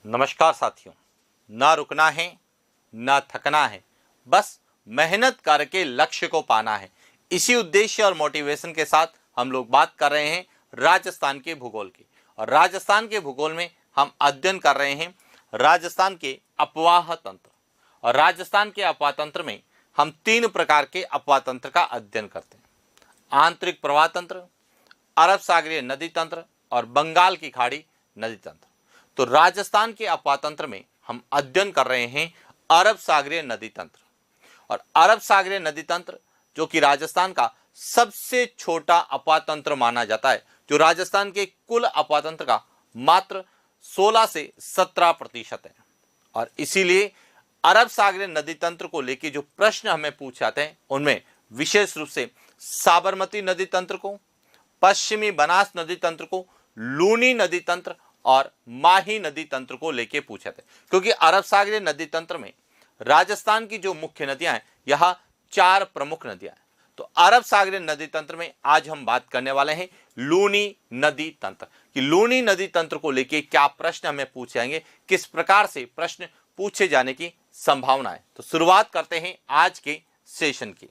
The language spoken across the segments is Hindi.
नमस्कार साथियों। ना रुकना है, ना थकना है, बस मेहनत करके लक्ष्य को पाना है। इसी उद्देश्य और मोटिवेशन के साथ हम लोग बात कर रहे हैं राजस्थान के भूगोल की। और राजस्थान के भूगोल में हम अध्ययन कर रहे हैं राजस्थान के अपवाह तंत्र। और राजस्थान के अपवाह तंत्र में हम 3 प्रकार के अपवाह तंत्र का अध्ययन करते हैं: आंतरिक प्रवाह तंत्र, अरब सागरीय नदी तंत्र और बंगाल की खाड़ी नदी तंत्र। तो राजस्थान के अपवाह तंत्र में हम अध्ययन कर रहे हैं अरब सागरीय नदी तंत्र। और अरब सागरीय नदी तंत्र जो कि राजस्थान का सबसे छोटा अपवाह तंत्र माना जाता है, जो राजस्थान के कुल अपवाह तंत्र का मात्र 16 से 17% है। और इसीलिए अरब सागरीय नदी तंत्र को लेकर जो प्रश्न हमें पूछे जाते हैं उनमें विशेष रूप से साबरमती नदी तंत्र को, पश्चिमी बनास नदी तंत्र को, लूनी नदी तंत्र और माही नदी तंत्र को लेके पूछे थे। क्योंकि अरब सागरीय नदी तंत्र में राजस्थान की जो मुख्य नदियां हैं, यह 4 प्रमुख नदियां हैं। तो अरब सागरीय नदी तंत्र में आज हम बात करने वाले हैं लूनी नदी तंत्र कि लूनी नदी तंत्र को लेके क्या प्रश्न हमें पूछे जाएंगे, किस प्रकार से प्रश्न पूछे जाने की संभावना है। तो शुरुआत करते हैं आज के सेशन की।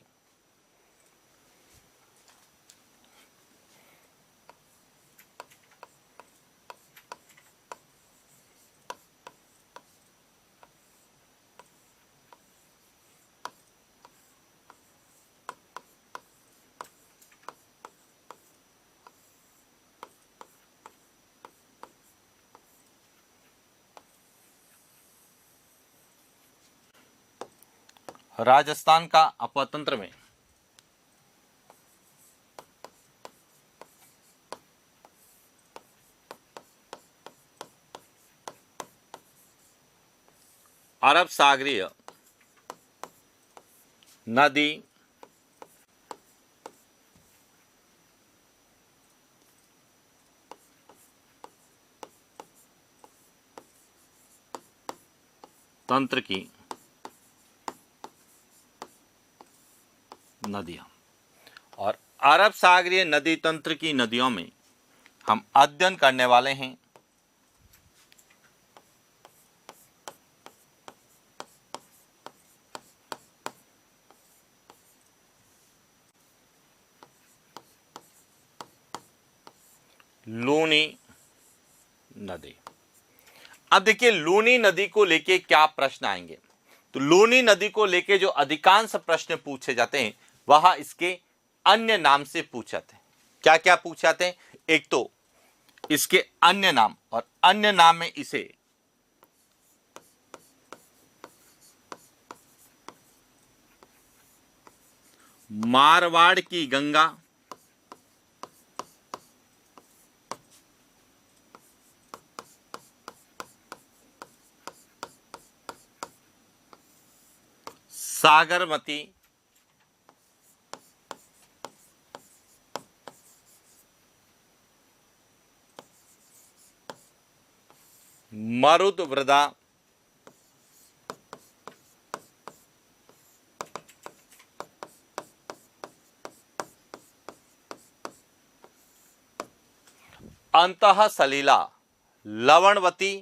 राजस्थान का अपवाह तंत्र में अरब सागरीय नदी तंत्र की नदियां। और अरब सागरीय नदी तंत्र की नदियों में हम अध्ययन करने वाले हैं लूनी नदी। अब देखिए लूनी नदी को लेके क्या प्रश्न आएंगे। तो लूनी नदी को लेके जो अधिकांश प्रश्न पूछे जाते हैं वह इसके अन्य नाम से पूछे जाते हैं। क्या क्या पूछे जाते हैं? एक तो इसके अन्य नाम, और अन्य नाम में इसे मारवाड़ की गंगा, सागरमती, मरुदवृदा, अंतः सलीला, लवणवती,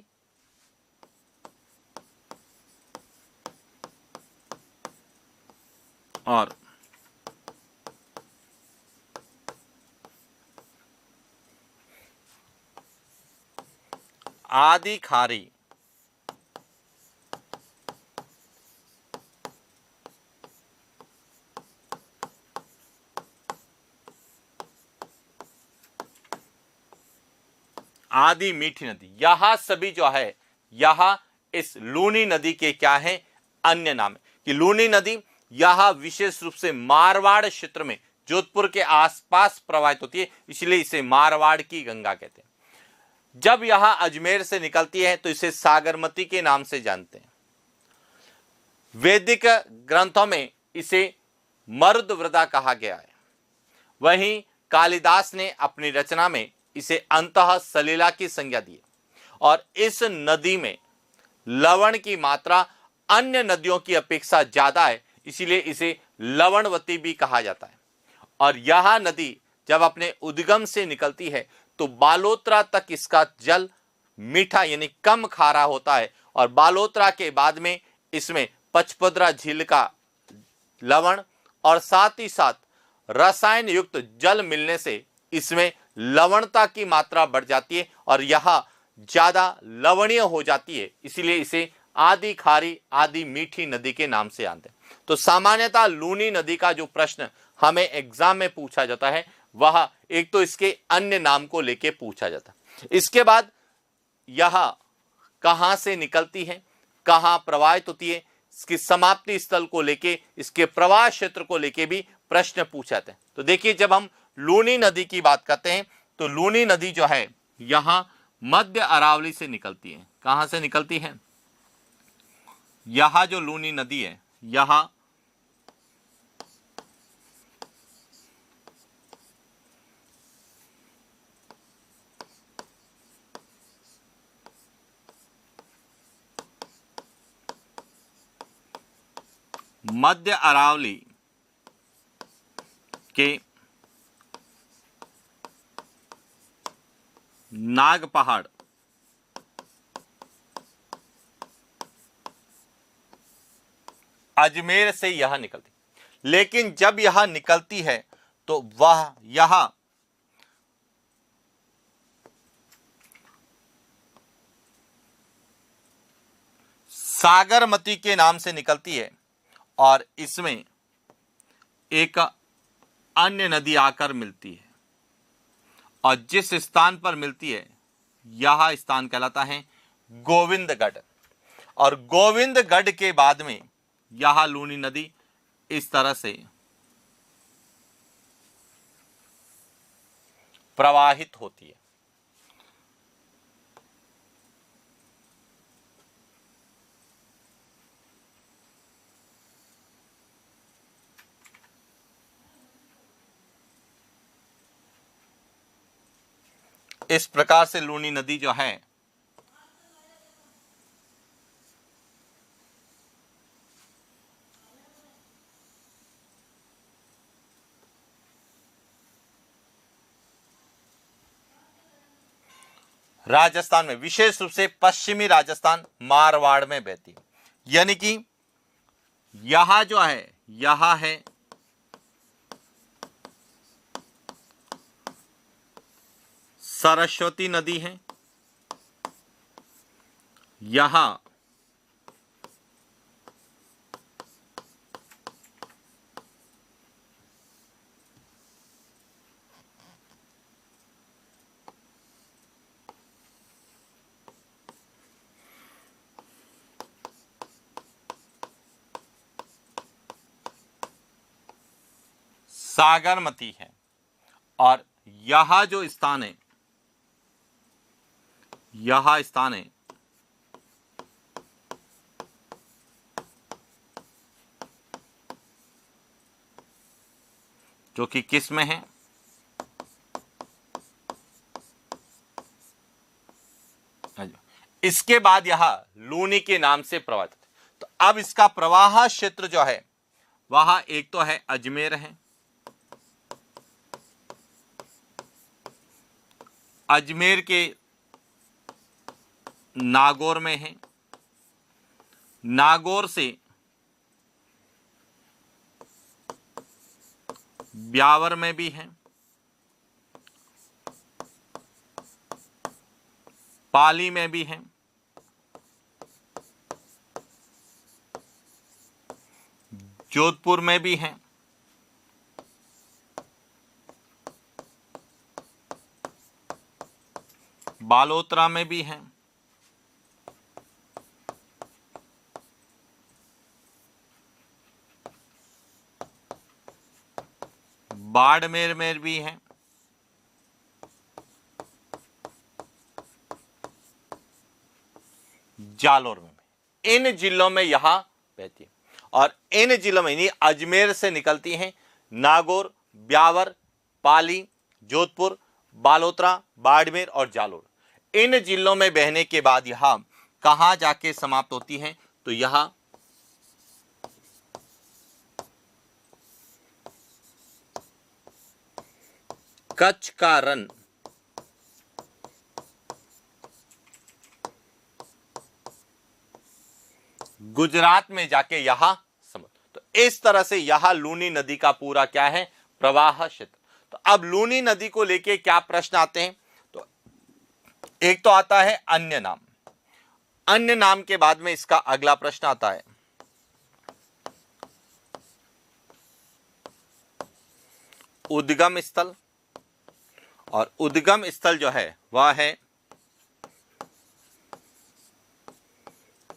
और आदि खारी। आदि मीठी नदी, यह सभी जो है यह इस लूनी नदी के क्या है? अन्य नाम है। कि लूनी नदी यह विशेष रूप से मारवाड़ क्षेत्र में जोधपुर के आसपास प्रवाहित होती है, इसलिए इसे मारवाड़ की गंगा कहते हैं। जब यह अजमेर से निकलती है तो इसे सागरमती के नाम से जानते हैं। वैदिक ग्रंथों में इसे मरुदवृदा कहा गया है। वहीं कालिदास ने अपनी रचना में इसे अंतः सलीला की संज्ञा दी। और इस नदी में लवण की मात्रा अन्य नदियों की अपेक्षा ज्यादा है, इसीलिए इसे लवणवती भी कहा जाता है। और यह नदी जब अपने उद्गम से निकलती है तो बालोतरा तक इसका जल मीठा यानी कम खारा होता है, और बालोतरा के बाद में इसमें पचपदरा झील का लवण और साथ ही साथ रसायन युक्त जल मिलने से इसमें लवणता की मात्रा बढ़ जाती है और यह ज्यादा लवणीय हो जाती है, इसीलिए इसे आधी खारी आधी मीठी नदी के नाम से जानते हैं। तो सामान्यतः लूनी नदी का जो प्रश्न हमें एग्जाम में पूछा जाता है वह एक तो इसके अन्य नाम को लेके पूछा जाता है, इसके बाद यह कहां से निकलती है, कहां प्रवाहित होती है, इसकी समाप्ति स्थल को लेके, इसके प्रवाह क्षेत्र को लेके भी प्रश्न पूछे जाते हैं। तो देखिए, जब हम लूनी नदी की बात करते हैं तो लूनी नदी जो है यहां मध्य अरावली से निकलती है। कहां से निकलती है? यहां जो लूनी नदी है यहां मध्य अरावली के नाग पहाड़ अजमेर से यह निकलती, लेकिन जब यह निकलती है तो वह यह सागरमती के नाम से निकलती है और इसमें एक अन्य नदी आकर मिलती है और जिस स्थान पर मिलती है यह स्थान कहलाता है गोविंदगढ़, और गोविंदगढ़ के बाद में यह लूनी नदी इस तरह से प्रवाहित होती है। इस प्रकार से लूनी नदी जो है राजस्थान में, विशेष रूप से पश्चिमी राजस्थान मारवाड़ में बहती है, यानी कि यहां जो है यहां है सरस्वती नदी है, यहां सागरमती है, और यह जो स्थान है यह स्थान है जो कि किस में है? इसके बाद यह लूनी के नाम से प्रवाहित है। तो अब इसका प्रवाह क्षेत्र जो है वह एक तो है अजमेर है, अजमेर के नागौर में है, नागौर से ब्यावर में भी है, पाली में भी है, जोधपुर में भी है, बालोतरा में भी है, बाड़मेर में भी है, जालोर में भी। इन जिलों में यहां बहती है और इन जिलों में यानी अजमेर से निकलती हैं नागौर, ब्यावर, पाली, जोधपुर, बालोतरा, बाड़मेर और जालोर। इन जिलों में बहने के बाद यहां कहां जाके समाप्त होती हैं? तो यहां कच्छ का रण गुजरात में जाके यहां समुद्र। तो इस तरह से यहां लूनी नदी का पूरा क्या है, प्रवाह क्षेत्र। तो अब लूनी नदी को लेके क्या प्रश्न आते हैं, तो एक तो आता है अन्य नाम। अन्य नाम के बाद में इसका अगला प्रश्न आता है उद्गम स्थल। और उद्गम स्थल जो है वह है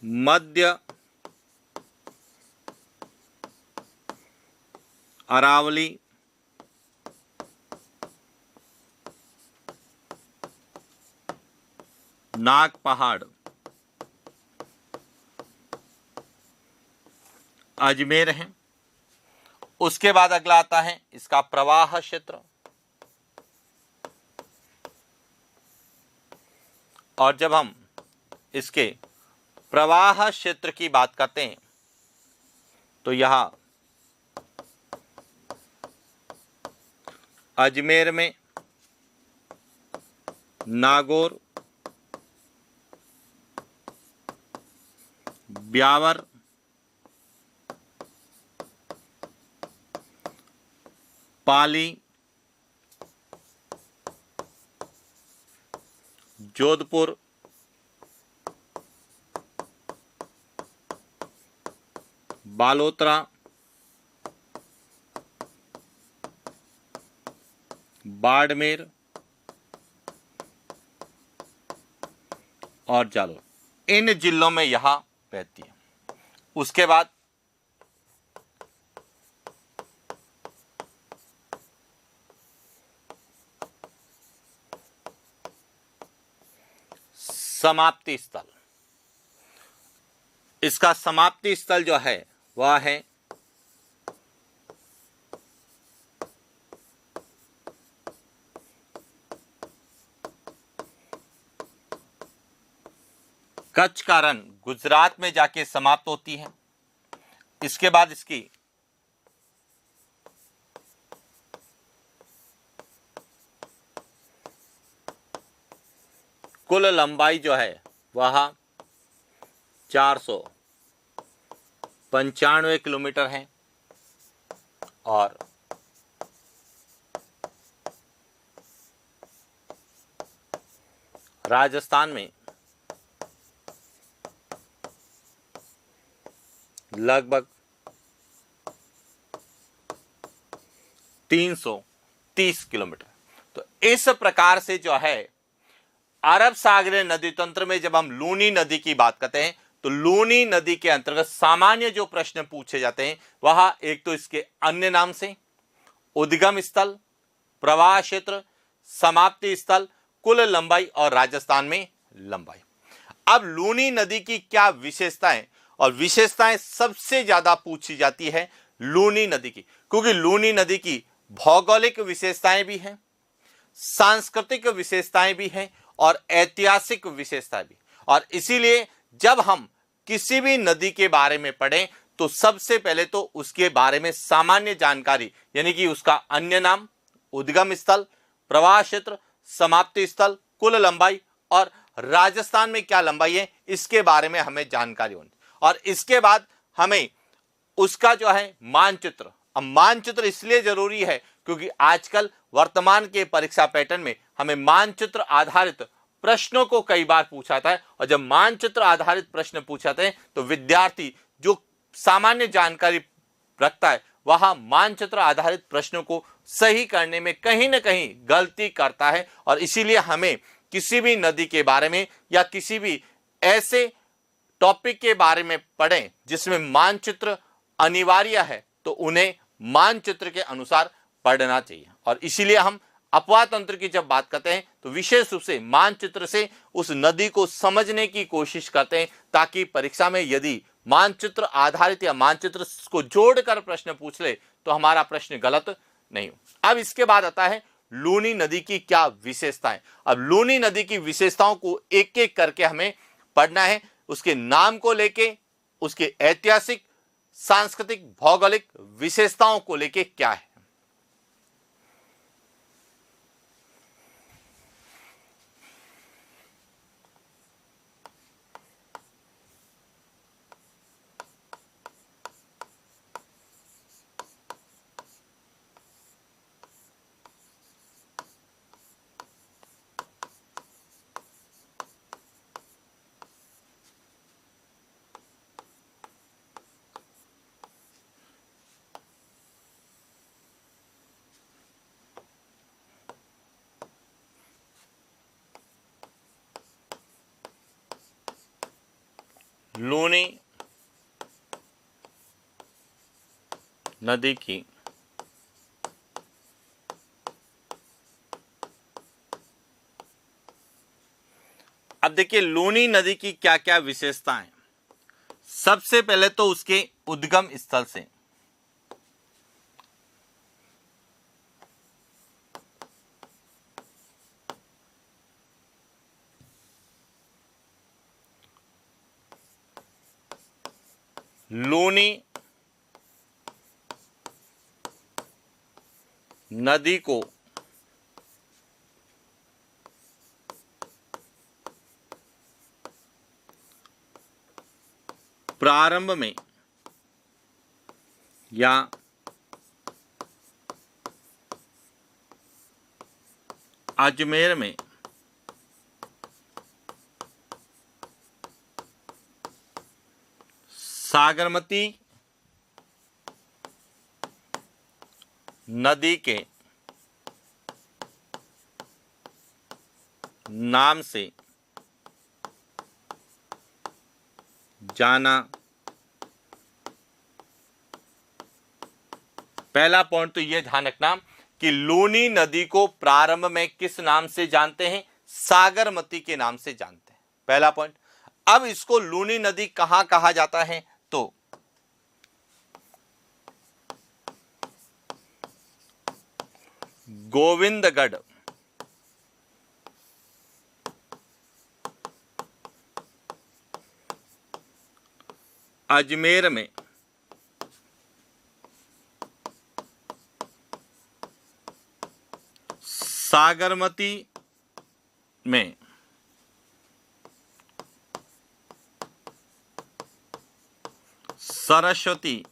मध्य अरावली, नाग पहाड़, अजमेर है। उसके बाद अगला आता है इसका प्रवाह क्षेत्र। और जब हम इसके प्रवाह क्षेत्र की बात करते हैं तो यहां अजमेर में नागौर, ब्यावर, पाली, जोधपुर, बालोतरा, बाड़मेर और जालौर, इन जिलों में यहां बहती है। उसके बाद समाप्ति स्थल। इसका समाप्ति स्थल जो है वह है कच्छ का रण, गुजरात में जाके समाप्त होती है। इसके बाद इसकी कुल लंबाई जो है वह 495 किलोमीटर है। और राजस्थान में लगभग 330 किलोमीटर। तो इस प्रकार से जो है अरब सागरीय नदी तंत्र में जब हम लूनी नदी की बात करते हैं तो लूनी नदी के अंतर्गत सामान्य जो प्रश्न पूछे जाते हैं वह एक तो इसके अन्य नाम से, उद्गम स्थल, प्रवाह क्षेत्र, समाप्ति स्थल, कुल लंबाई और राजस्थान में लंबाई। अब लूनी नदी की क्या विशेषताएं, और विशेषताएं सबसे ज्यादा पूछी जाती है लूनी नदी की, क्योंकि लूनी नदी की भौगोलिक विशेषताएं भी हैं, सांस्कृतिक विशेषताएं भी हैं और ऐतिहासिक विशेषताएं भी। और इसीलिए जब हम किसी भी नदी के बारे में पढ़ें तो सबसे पहले तो उसके बारे में सामान्य जानकारी, यानी कि उसका अन्य नाम, उद्गम स्थल, प्रवाह क्षेत्र, समाप्ति स्थल, कुल लंबाई और राजस्थान में क्या लंबाई है, इसके बारे में हमें जानकारी होनी। और इसके बाद हमें उसका जो है मानचित्र। अब मानचित्र इसलिए जरूरी है क्योंकि आजकल वर्तमान के परीक्षा पैटर्न में हमें मानचित्र आधारित प्रश्नों को कई बार पूछा जाता है। और जब मानचित्र आधारित प्रश्न पूछे जाते हैं तो विद्यार्थी जो सामान्य जानकारी रखता है वह मानचित्र आधारित प्रश्नों को सही करने में कहीं ना कहीं गलती करता है। और इसीलिए हमें किसी भी नदी के बारे में या किसी भी ऐसे टॉपिक के बारे में पढ़ें जिसमें मानचित्र अनिवार्य है तो उन्हें मानचित्र के अनुसार पढ़ना चाहिए। और इसीलिए हम अपवाद तंत्र की जब बात करते हैं तो विशेष रूप से मानचित्र से उस नदी को समझने की कोशिश करते हैं ताकि परीक्षा में यदि मानचित्र आधारित या मानचित्र को जोड़कर प्रश्न पूछ ले तो हमारा प्रश्न गलत नहीं हो। अब इसके बाद आता है लूनी नदी की क्या विशेषताएं। अब लूनी नदी की विशेषताओं को एक एक करके हमें पढ़ना है, उसके नाम को लेके, उसके ऐतिहासिक, सांस्कृतिक, भौगोलिक विशेषताओं को लेके क्या है। लूनी नदी की अब देखिए लूनी नदी की क्या क्या विशेषताएं। सबसे पहले तो उसके उद्गम स्थल से लूनी नदी को प्रारंभ में या अजमेर में सागरमती नदी के नाम से जाना। पहला पॉइंट तो यह ध्यान रखना कि लूनी नदी को प्रारंभ में किस नाम से जानते हैं? सागरमती के नाम से जानते हैं, पहला पॉइंट। अब इसको लूनी नदी कहां कहा जाता है? तो गोविंदगढ़ अजमेर में सागरमती में सरस्वती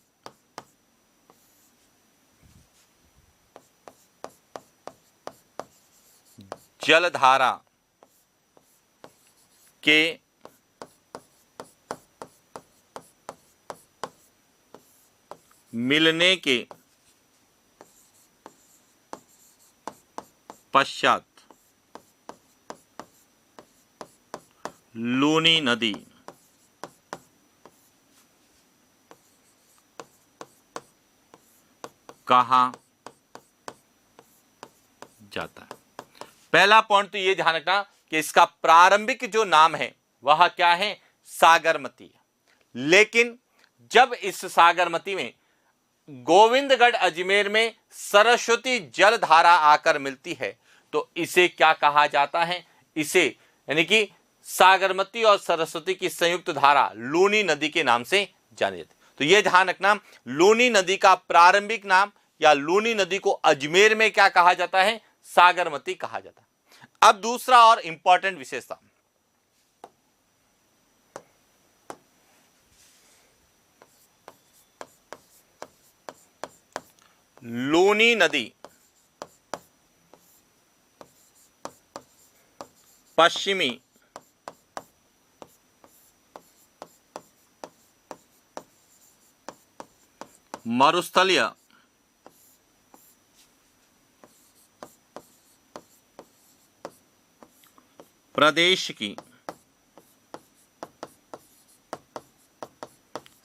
जलधारा के मिलने के पश्चात लूनी नदी कहा जाता है। पहला पॉइंट तो यह ध्यान रखना कि इसका प्रारंभिक जो नाम है वह क्या है? सागरमती। लेकिन जब इस सागरमती में गोविंदगढ़ अजमेर में सरस्वती जलधारा आकर मिलती है तो इसे क्या कहा जाता है? इसे यानी कि सागरमती और सरस्वती की संयुक्त धारा लूनी नदी के नाम से जानी जाती है। तो यह ध्यान रखना, लूनी नदी का प्रारंभिक नाम या लूनी नदी को अजमेर में क्या कहा जाता है? सागरमती कहा जाता है। अब दूसरा और इंपॉर्टेंट विशेषता, लूनी नदी पश्चिमी मरुस्थलीय प्रदेश की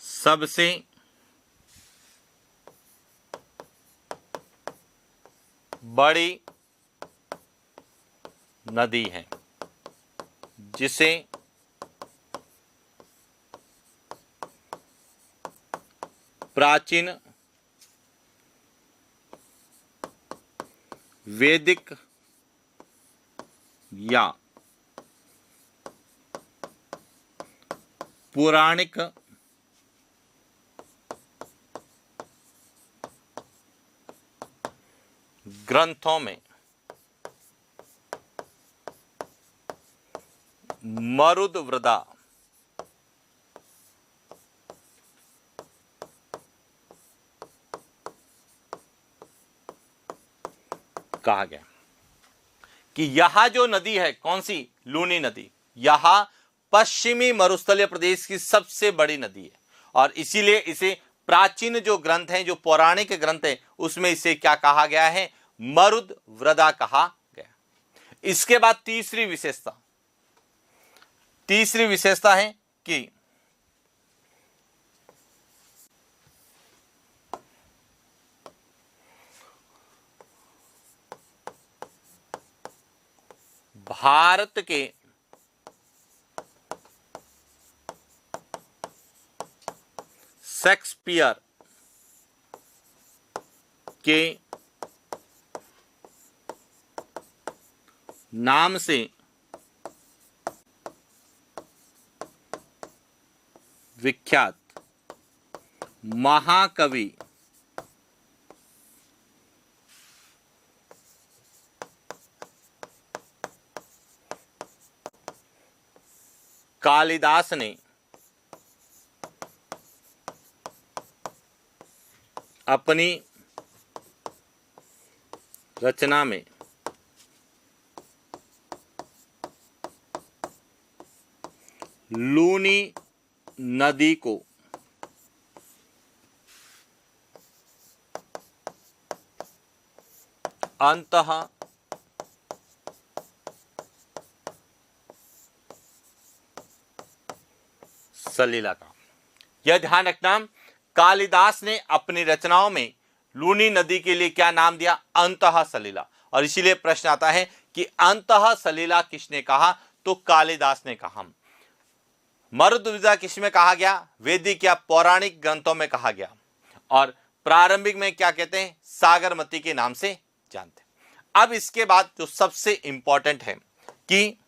सबसे बड़ी नदी है, जिसे प्राचीन वैदिक या पौराणिक ग्रंथों में मरुदवृदा कहा गया कि यह जो नदी है, कौन सी? लूनी नदी, यह पश्चिमी मरुस्थलीय प्रदेश की सबसे बड़ी नदी है और इसीलिए इसे प्राचीन जो ग्रंथ हैं, जो पौराणिक ग्रंथ हैं, उसमें इसे क्या कहा गया है? मरुदवृदा कहा गया। इसके बाद तीसरी विशेषता है कि भारत के शेक्सपियर के नाम से विख्यात महाकवि कालिदास ने अपनी रचना में लूनी नदी को अंतः सलीला कहा। यह ध्यान रखना, कालिदास ने अपनी रचनाओं में लूनी नदी के लिए क्या नाम दिया? अंतः सलीला। और इसीलिए प्रश्न आता है कि अंतः सलीला किसने कहा? तो कालिदास ने कहा। मरुद्विजा किसमें कहा गया? वैदिक या पौराणिक ग्रंथों में कहा गया। और प्रारंभिक में क्या कहते हैं? सागरमती के नाम से जानते हैं। अब इसके बाद जो सबसे इंपॉर्टेंट है कि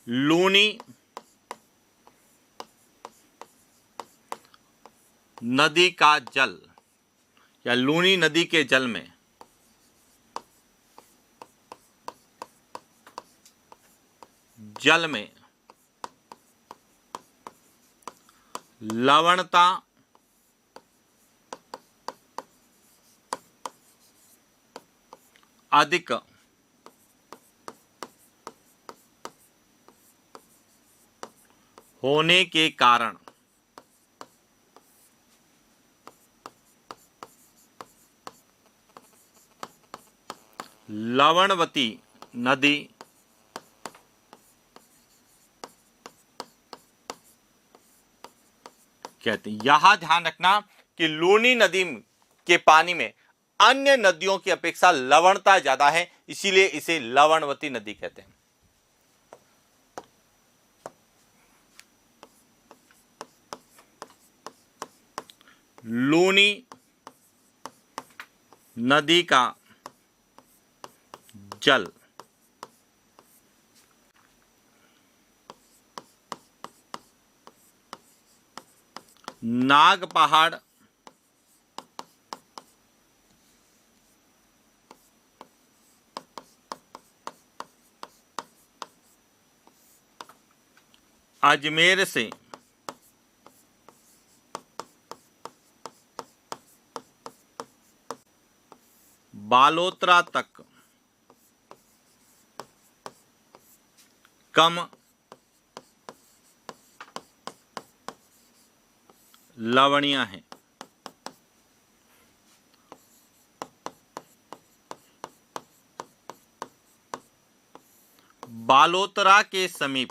लूनी नदी का जल या लूनी नदी के जल में लवणता अधिक होने के कारण लवणवती नदी कहते हैं। यहां ध्यान रखना कि लूनी नदी के पानी में अन्य नदियों की अपेक्षा लवणता ज्यादा है, इसीलिए इसे लवणवती नदी कहते हैं। लूनी नदी का जल नाग पहाड़ अजमेर से बालोतरा तक कम लवणीय हैं। बालोतरा के समीप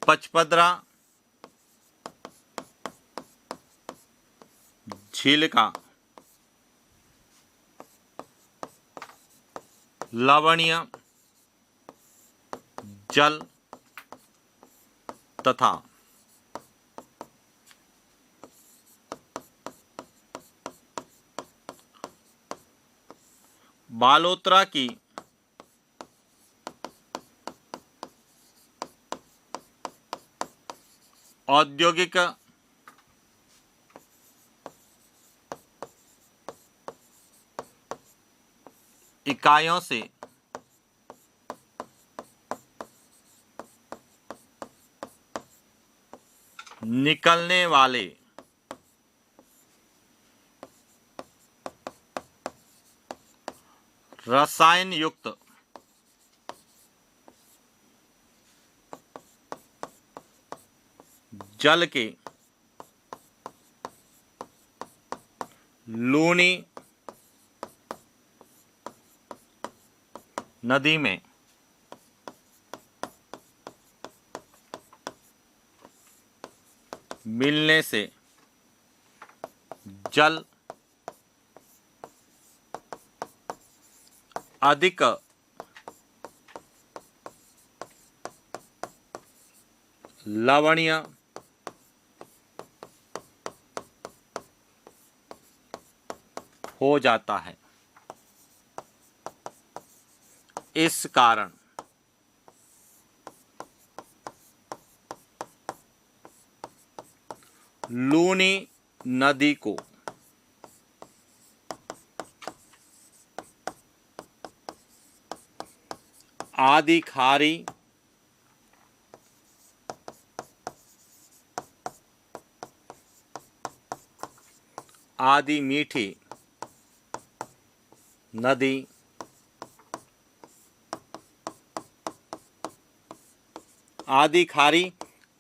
पचपदरा झील का लवणीय जल तथा बालोतरा की औद्योगिक इकाइयों से निकलने वाले रसायन युक्त जल के लूनी नदी में मिलने से जल अधिक लवणीय हो जाता है। इस कारण लूनी नदी को आदि खारी आदि मीठी नदी आदि खारी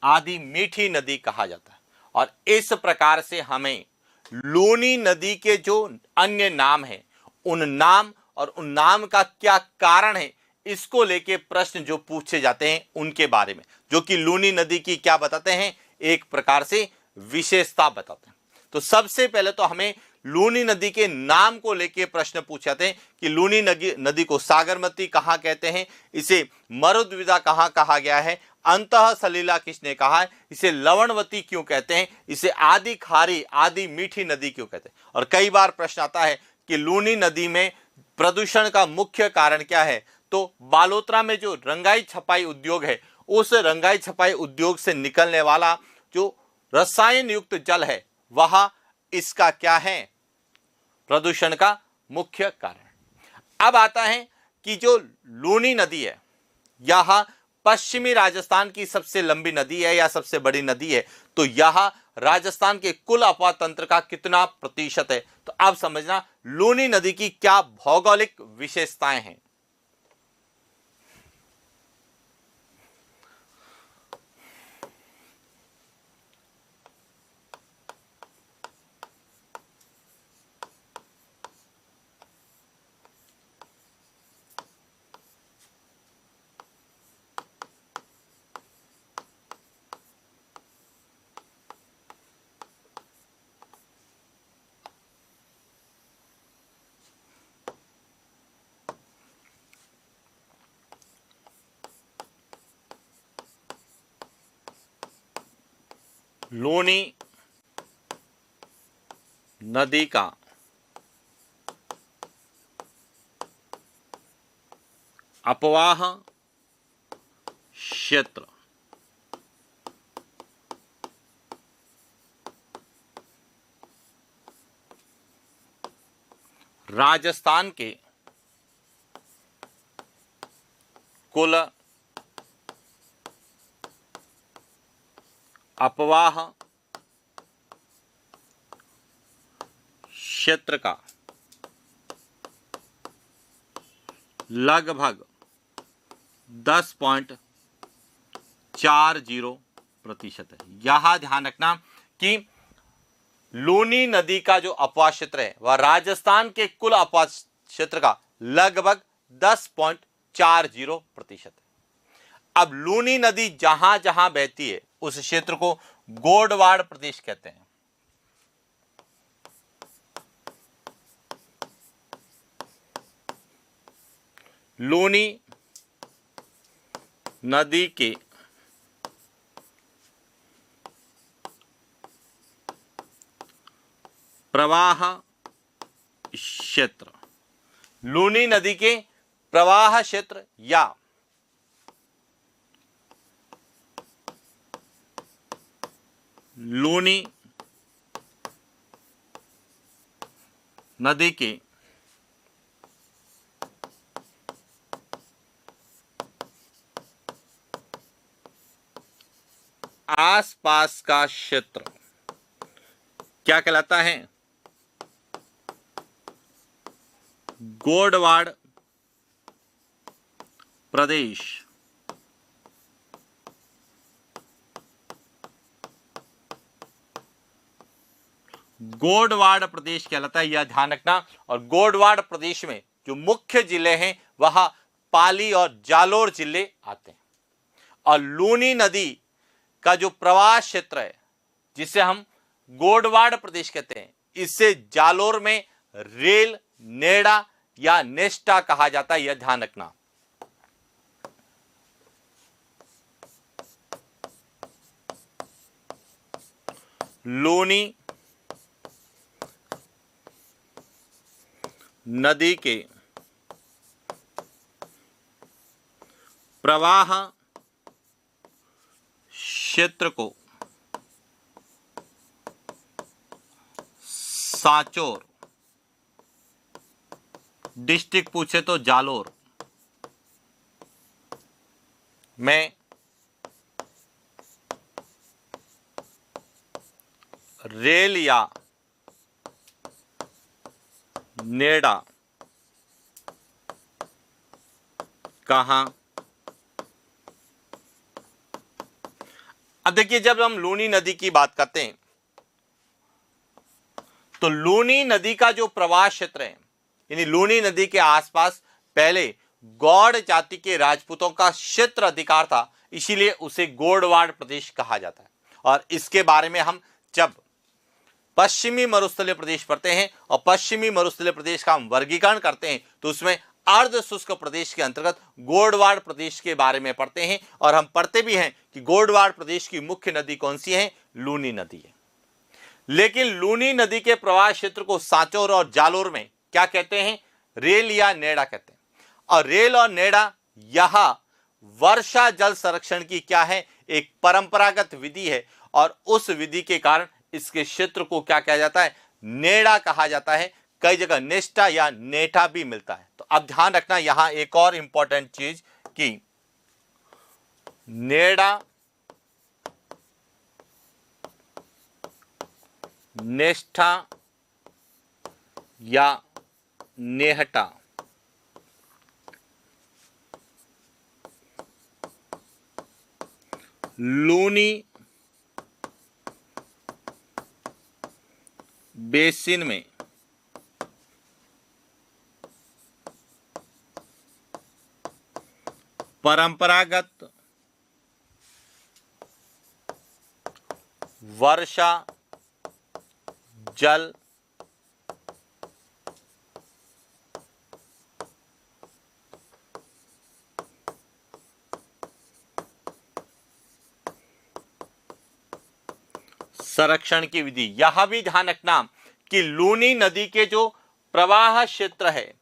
आदि मीठी नदी कहा जाता है। और इस प्रकार से हमें लूनी नदी के जो अन्य नाम हैं, उन नाम और उन नाम का क्या कारण है, इसको लेके प्रश्न जो पूछे जाते हैं उनके बारे में, जो कि लूनी नदी की क्या बताते हैं, एक प्रकार से विशेषता बताते हैं। तो सबसे पहले तो हमें लूनी नदी के नाम को लेके प्रश्न पूछे जाते हैं कि लूनी नदी को सागरमती कहाँ कहते हैं, इसे मरुद्विदा कहाँ कहा गया है, अंतः सलीला किसने कहा है, इसे लवणवती क्यों कहते हैं, इसे आदि खारी आदि मीठी नदी क्यों कहते हैं। और कई बार प्रश्न आता है कि लूनी नदी में प्रदूषण का मुख्य कारण क्या है, तो बालोतरा में जो रंगाई छपाई उद्योग है, उस रंगाई छपाई उद्योग से निकलने वाला जो रसायन युक्त जल है, वह इसका क्या है, प्रदूषण का मुख्य कारण। अब आता है कि जो लूनी नदी है, यह पश्चिमी राजस्थान की सबसे लंबी नदी है या सबसे बड़ी नदी है। तो यह राजस्थान के कुल अपवाह तंत्र का कितना प्रतिशत है, तो आप समझना लूनी नदी की क्या भौगोलिक विशेषताएं हैं। लूनी नदी का अपवाह क्षेत्र राजस्थान के कुल अपवाह क्षेत्र का लगभग 10.40% है। यहां ध्यान रखना कि लूनी नदी का जो अपवाह क्षेत्र है वह राजस्थान के कुल अपवाह क्षेत्र का लगभग 10.40% है। अब लूनी नदी जहां जहां बहती है उस क्षेत्र को गोडवाड़ प्रदेश कहते हैं। लूनी नदी के प्रवाह क्षेत्र, लूनी नदी के प्रवाह क्षेत्र या लूनी नदी के आसपास का क्षेत्र क्या कहलाता है, गोडवाड़ प्रदेश। गोडवाड़ प्रदेश कहलाता है, यह ध्यान रखना। और गोडवाड़ प्रदेश में जो मुख्य जिले हैं वह पाली और जालोर जिले आते हैं। और लूनी नदी का जो प्रवाह क्षेत्र है जिसे हम गोडवाड़ प्रदेश कहते हैं। इससे जालोर में रेल, नेड़ा या नेस्टा कहा जाता है, यह ध्यान रखना। लूनी नदी के प्रवाह क्षेत्र को सांचौर डिस्ट्रिक्ट पूछे तो जालोर में रेल या नेड़ा कहां। अब देखिए, जब हम लूनी नदी की बात करते हैं तो लूनी नदी का जो प्रवाह क्षेत्र है, यानी लूनी नदी के आसपास पहले गौड़ जाति के राजपूतों का क्षेत्र अधिकार था, इसीलिए उसे गोडवाड़ प्रदेश कहा जाता है। और इसके बारे में हम जब पश्चिमी मरुस्थलीय प्रदेश पढ़ते हैं और पश्चिमी मरुस्थलीय प्रदेश का हम वर्गीकरण करते हैं तो उसमें अर्ध शुष्क प्रदेश के अंतर्गत गोडवाड़ प्रदेश के बारे में पढ़ते हैं। और हम पढ़ते भी हैं कि गोडवाड़ प्रदेश की मुख्य नदी कौन सी है, लूनी नदी है। लेकिन लूनी नदी के प्रवाह क्षेत्र को सांचौर और जालोर में क्या कहते हैं, रेल या नेड़ा कहते हैं। और रेल और नेड़ा यह वर्षा जल संरक्षण की क्या है, एक परंपरागत विधि है। और उस विधि के कारण इसके क्षेत्र को क्या कहा जाता है, नेड़ा कहा जाता है। कई जगह नेस्टा या नेठा भी मिलता है। तो अब ध्यान रखना यहां एक और इंपॉर्टेंट चीज कि नेड़ा, नेस्टा या नेहटा लूनी बेसिन में परंपरागत वर्षा जल संरक्षण की विधि। यह भी ध्यान रखना कि लूनी नदी के जो प्रवाह क्षेत्र है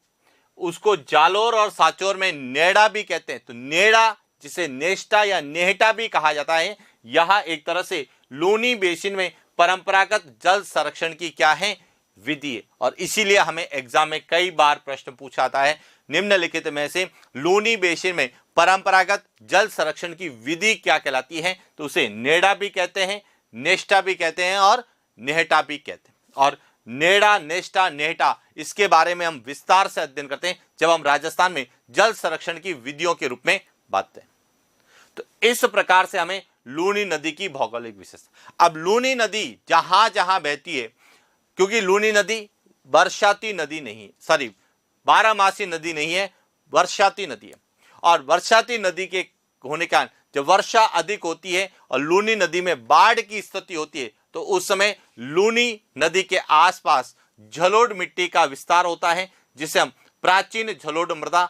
उसको जालोर और सांचौर में नेड़ा भी कहते हैं। तो नेड़ा, जिसे नेस्टा या नेहटा भी कहा जाता है, यह एक तरह से लूनी बेसिन में परंपरागत जल संरक्षण की क्या है, विधि है। और इसीलिए हमें एग्जाम में कई बार प्रश्न पूछा जाता है, निम्नलिखित में से लूनी बेसिन में परंपरागत जल संरक्षण की विधि क्या कहलाती है। तो उसे नेड़ा भी कहते हैं, नेस्टा भी कहते हैं और नेहटा भी कहते हैं। और नेड़ा, नेस्टा, नेहटा, इसके बारे में हम विस्तार से अध्ययन करते हैं जब हम राजस्थान में जल संरक्षण की विधियों के रूप में बात करते हैं। तो इस प्रकार से हमें लूनी नदी की भौगोलिक विशेषता। अब लूनी नदी जहां जहां बहती है, क्योंकि लूनी नदी बरसाती नदी नहीं, सॉरी, बारहमासी नदी नहीं है, वर्षाती नदी है। और वर्षाती नदी के होने के कारण जब वर्षा अधिक होती है और लूनी नदी में बाढ़ की स्थिति होती है तो उस समय लूनी नदी के आसपास झलोड़ मिट्टी का विस्तार होता है, जिसे हम प्राचीन झलोड़ मृदा,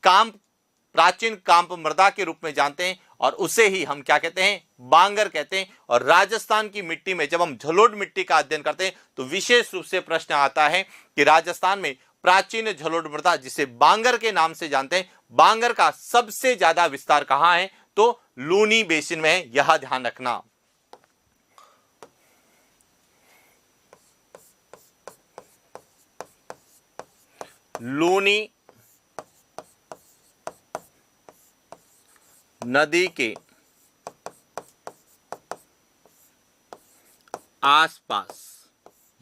प्राचीन कांप मृदा के रूप में जानते हैं। और उसे ही हम क्या कहते हैं, बांगर कहते हैं। और राजस्थान की मिट्टी में जब हम झलोड़ मिट्टी का अध्ययन करते हैं तो विशेष रूप से प्रश्न आता है कि राजस्थान में प्राचीन झलोड़ मृदा, जिसे बांगर के नाम से जानते हैं, बांगर का सबसे ज्यादा विस्तार कहां है, तो लूनी बेसिन में है। यह ध्यान रखना। लूनी नदी के आसपास,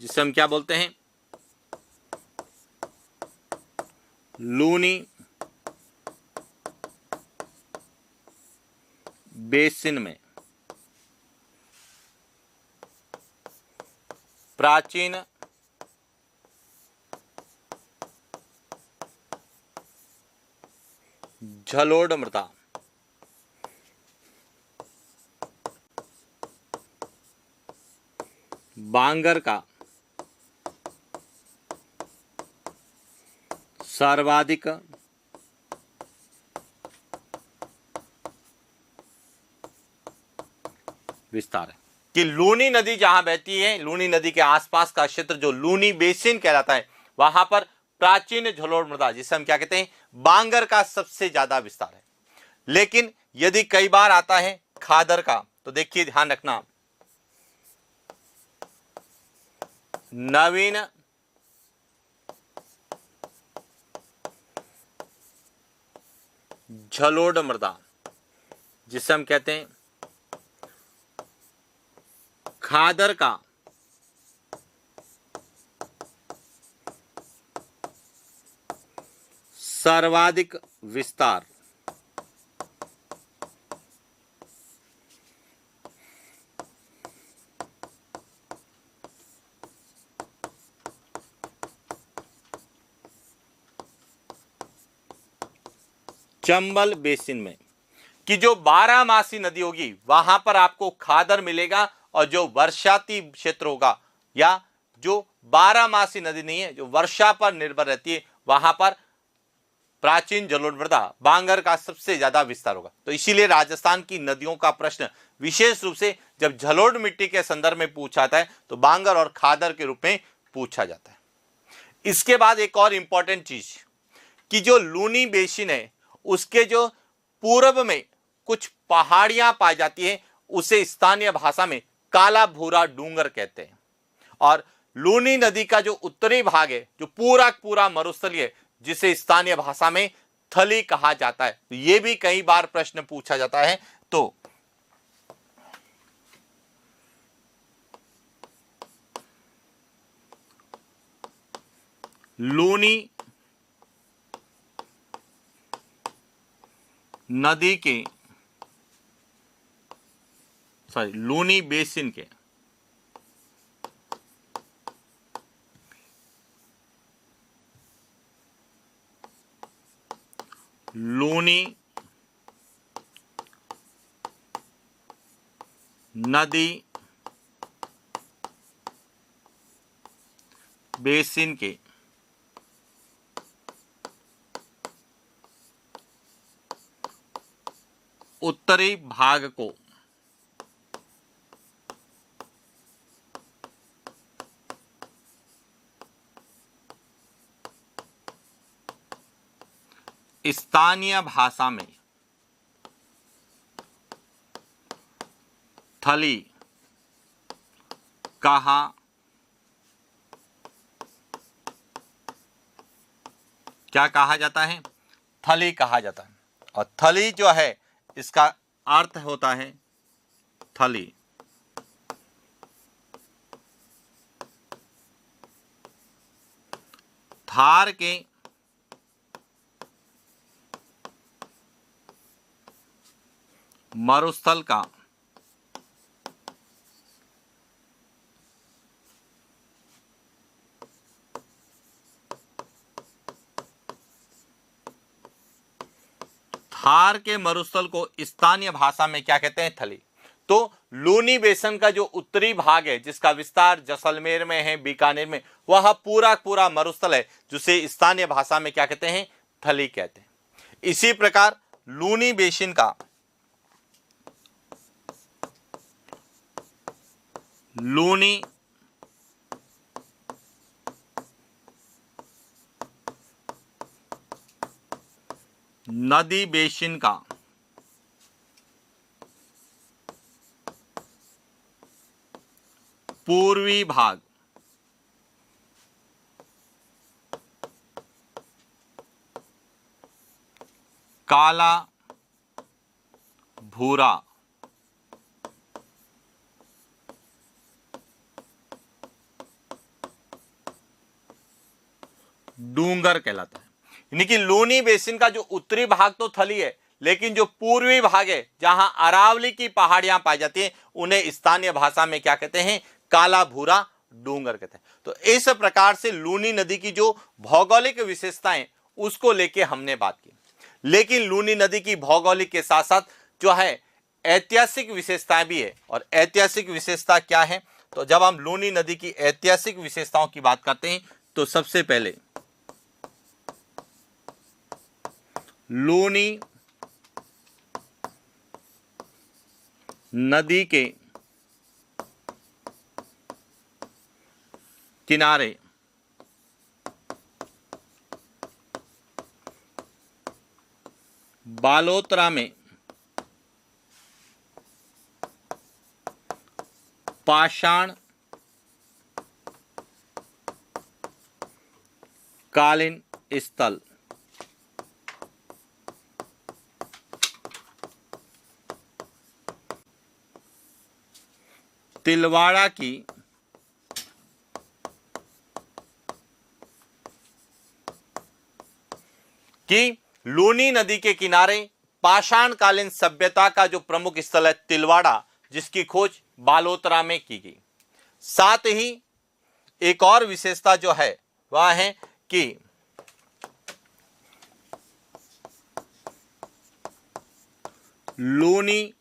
जिसे हम क्या बोलते हैं, लूनी बेसिन में प्राचीन झलोड़ मृदा बांगर का सर्वाधिक विस्तार है। कि लूनी नदी जहां बहती है, लूनी नदी के आसपास का क्षेत्र जो लूनी बेसिन कहलाता है, वहां पर प्राचीन जलोढ़ मृदा, जिसे हम क्या कहते हैं, बांगर का सबसे ज्यादा विस्तार है। लेकिन यदि कई बार आता है खादर का, तो देखिए ध्यान रखना, नवीन जलोढ़ मृदा, जिसे हम कहते हैं खादर का सर्वाधिक विस्तार। चंबल बेसिन में, कि जो 12मासी नदी होगी वहां पर आपको खादर मिलेगा, और जो वर्षाती क्षेत्र होगा या जो 12मासी नदी नहीं है, जो वर्षा पर निर्भर रहती है, वहां पर प्राचीन जलोढ़ मृदा बांगर का सबसे ज्यादा विस्तार होगा। तो इसीलिए राजस्थान की नदियों का प्रश्न विशेष रूप से जब जलोढ़ मिट्टी के संदर्भ में पूछा जाता है तो बांगर और खादर के रूप में पूछा जाता है। इसके बाद एक और इंपॉर्टेंट चीज, कि जो लूनी बेसिन है उसके जो पूर्व में कुछ पहाड़ियां पाई जाती हैं, उसे स्थानीय भाषा में काला भूरा डूंगर कहते हैं। और लूनी नदी का जो उत्तरी भाग है, जो पूरा पूरा मरुस्थलीय है, जिसे स्थानीय भाषा में थली कहा जाता है। तो यह भी कई बार प्रश्न पूछा जाता है। तो लूनी नदी के लूनी बेसिन के लूनी नदी बेसिन के उत्तरी भाग को स्थानीय भाषा में थली कहा क्या कहा जाता है? थली कहा जाता है। और थली जो है इसका अर्थ होता है थली। थार के मरुस्थल का थार के मरुस्थल को स्थानीय भाषा में क्या कहते हैं? थली। तो लूनी बेसिन का जो उत्तरी भाग है, जिसका विस्तार जैसलमेर में है, बीकानेर में, वह पूरा पूरा मरुस्थल है, जिसे स्थानीय भाषा में क्या कहते हैं? थली कहते हैं। इसी प्रकार लूनी बेसिन का लूनी नदी बेसिन का पूर्वी भाग काला भूरा डूंगर कहलाता है। यानी कि लूनी बेसिन का जो उत्तरी भाग तो थली है, लेकिन जो पूर्वी भाग है जहां अरावली की पहाड़ियां पाई जाती हैं, उन्हें स्थानीय भाषा में क्या कहते हैं? काला भूरा डूंगर कहते हैं। तो इस प्रकार से लूनी नदी की जो भौगोलिक विशेषताएं उसको लेके हमने बात की। लेकिन लूनी नदी की भौगोलिक के साथ साथ जो है ऐतिहासिक विशेषताएं भी है। और ऐतिहासिक विशेषता क्या है? तो जब हम लूनी नदी की ऐतिहासिक विशेषताओं की बात करते हैं तो सबसे पहले लूनी नदी के किनारे बालोतरा में पाषाण कालीन स्थल तिलवाड़ा की लूनी नदी के किनारे पाषाणकालीन सभ्यता का जो प्रमुख स्थल है तिलवाड़ा, जिसकी खोज बालोतरा में की गई। साथ ही एक और विशेषता जो है वह है कि लूनी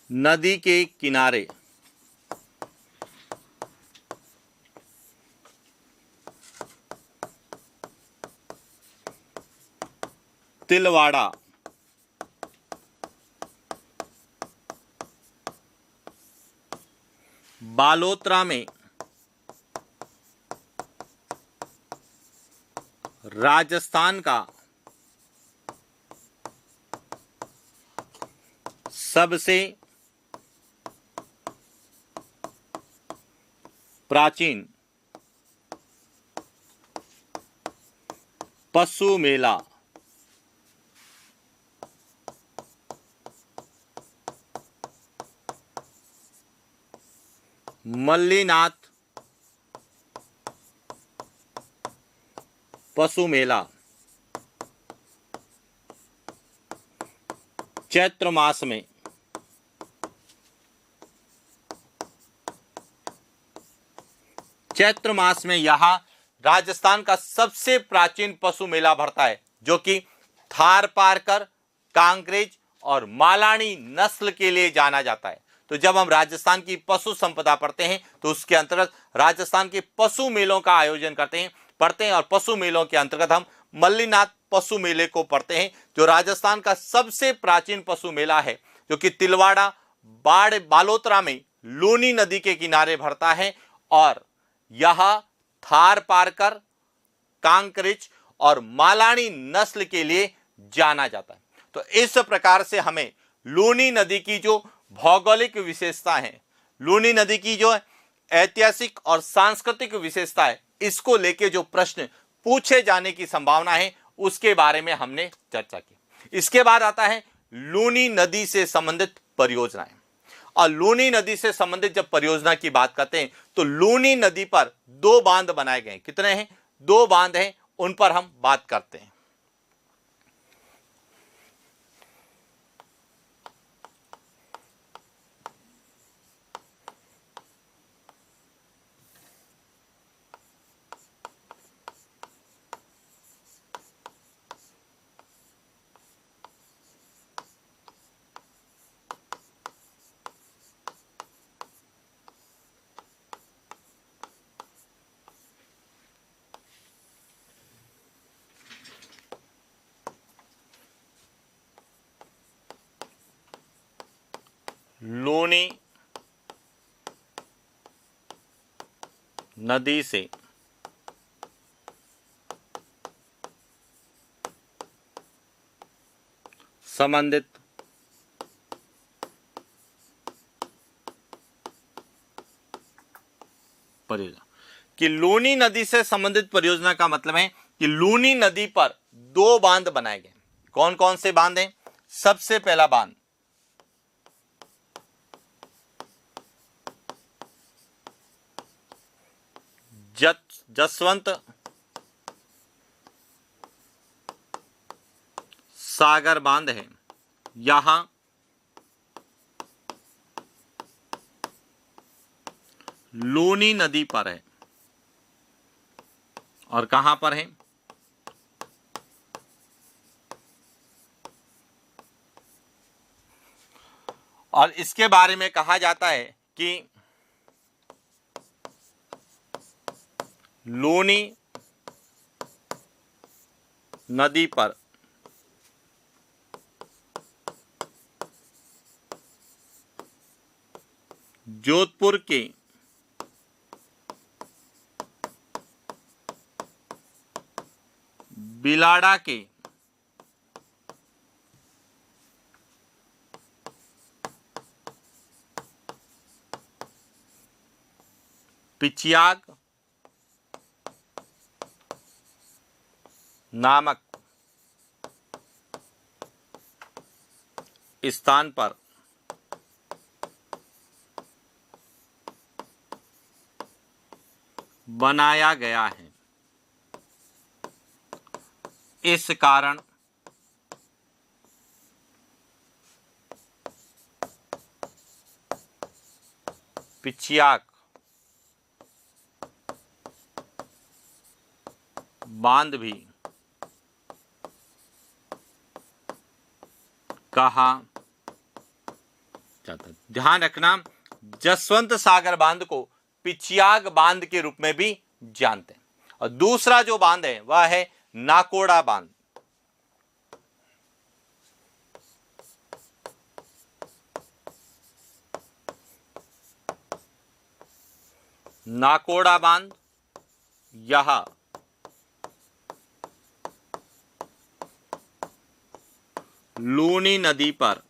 नदी के किनारे तिलवाड़ा बालोतरा में राजस्थान का सबसे प्राचीन पशु मेला मल्लीनाथ पशु मेला चैत्र मास में यहां राजस्थान का सबसे प्राचीन पशु मेला भरता है, जो कि थारपारकर, कांकरेज और मालानी नस्ल के लिए जाना जाता है। तो जब हम राजस्थान की पशु संपदा पढ़ते हैं तो उसके अंतर्गत राजस्थान के पशु मेलों का आयोजन पढ़ते हैं और पशु मेलों के अंतर्गत हम मल्लीनाथ पशु मेले को पढ़ते हैं, जो राजस्थान का सबसे प्राचीन पशु मेला है, जो कि तिलवाड़ा बालोतरा में लूनी नदी के किनारे भरता है और यह थारपारकर, कांकरेज और मालानी नस्ल के लिए जाना जाता है। तो इस प्रकार से हमें लूनी नदी की जो भौगोलिक विशेषता है, लूनी नदी की जो ऐतिहासिक और सांस्कृतिक विशेषता है, इसको लेके जो प्रश्न पूछे जाने की संभावना है उसके बारे में हमने चर्चा की। इसके बाद आता है लूनी नदी से संबंधित परियोजनाएं। और लूनी नदी से संबंधित जब परियोजना की बात करते हैं तो लूनी नदी पर 2 बांध बनाए गए। कितने हैं? 2 बांध हैं, उन पर हम बात करते हैं। लूनी नदी से संबंधित परियोजना कि लूनी नदी से संबंधित परियोजना का मतलब है कि लूनी नदी पर 2 बांध बनाए गए। कौन कौन से बांध हैं? सबसे पहला बांध जसवंत सागर बांध है। यहां लूनी नदी पर है। और कहां पर है? और इसके बारे में कहा जाता है कि लूनी नदी पर जोधपुर के बिलाड़ा के पिचियाग नामक स्थान पर बनाया गया है। इस कारण पिचियाग बांध भी कहा जाता है। ध्यान रखना, जसवंत सागर बांध को पिचियाग बांध के रूप में भी जानते हैं। और दूसरा जो बांध है वह है नाकोड़ा बांध। नाकोड़ा बांध यह लूनी नदी पर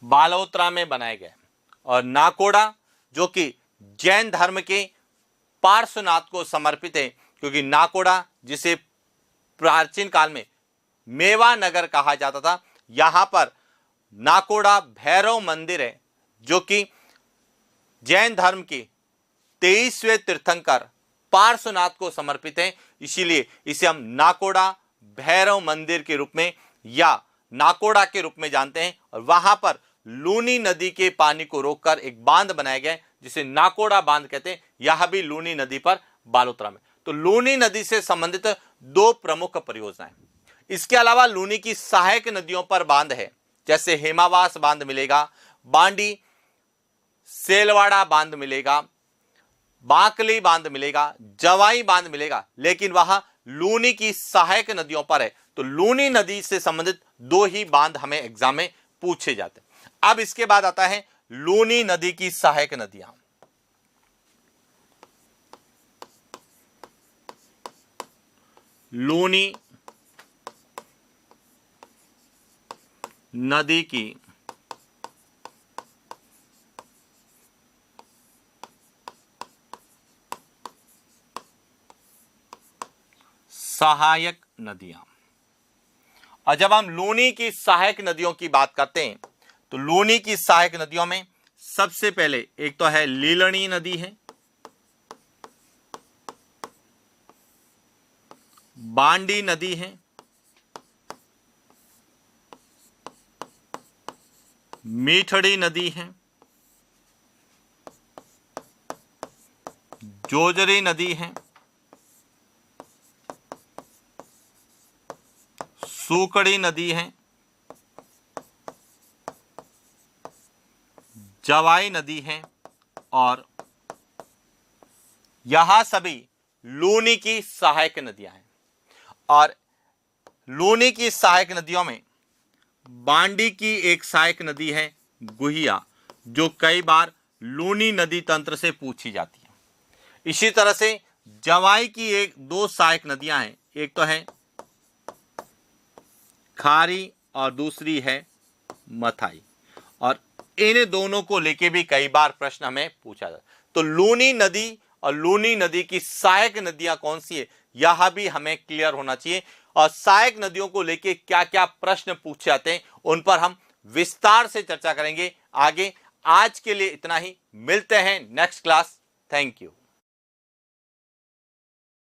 बालोतरा में बनाए गए। और नाकोड़ा जो कि जैन धर्म के पार्श्वनाथ को समर्पित है, क्योंकि नाकोड़ा जिसे प्राचीन काल में मेवा नगर कहा जाता था, यहां पर नाकोड़ा भैरव मंदिर है जो कि जैन धर्म के 23वें तीर्थंकर पार्श्वनाथ को समर्पित है। इसीलिए इसे हम नाकोड़ा भैरव मंदिर के रूप में या नाकोड़ा के रूप में जानते हैं। और वहां पर लूनी नदी के पानी को रोककर एक बांध बनाया गया है जिसे नाकोड़ा बांध कहते हैं। यह भी लूनी नदी पर बालोतरा में। तो लूनी नदी से संबंधित दो प्रमुख परियोजनाएं। इसके अलावा लूनी की सहायक नदियों पर बांध है, जैसे हेमावास बांध मिलेगा, बांडी सेलवाड़ा बांध मिलेगा, बाकली बांध मिलेगा, जवाई बांध मिलेगा, लेकिन वह लूनी की सहायक नदियों पर है। तो लूनी नदी से संबंधित दो ही बांध हमें एग्जाम में पूछे जाते हैं। अब इसके बाद आता है लूनी नदी की सहायक नदियां। लूनी नदी की सहायक नदियां। और जब हम लूनी की सहायक नदियों की बात करते हैं तो लूनी की सहायक नदियों में सबसे पहले एक तो है लीलनी नदी है, बांडी नदी है, मीठड़ी नदी है, जोजरी नदी है, सूकड़ी नदी है, जवाई नदी है। और यह सभी लूनी की सहायक नदियां हैं। और लूनी की सहायक नदियों में बांडी की एक सहायक नदी है गुहिया, जो कई बार लूनी नदी तंत्र से पूछी जाती है। इसी तरह से जवाई की एक दो सहायक नदियां हैं, एक तो है खारी और दूसरी है मथाई। और इन दोनों को लेके भी कई बार प्रश्न हमें पूछा जाता है। तो लूनी नदी और लूनी नदी की सहायक नदियां कौन सी है, यह भी हमें क्लियर होना चाहिए। और सहायक नदियों को लेके क्या क्या प्रश्न पूछे जाते हैं उन पर हम विस्तार से चर्चा करेंगे आगे। आज के लिए इतना ही, मिलते हैं नेक्स्ट क्लास। Thank you.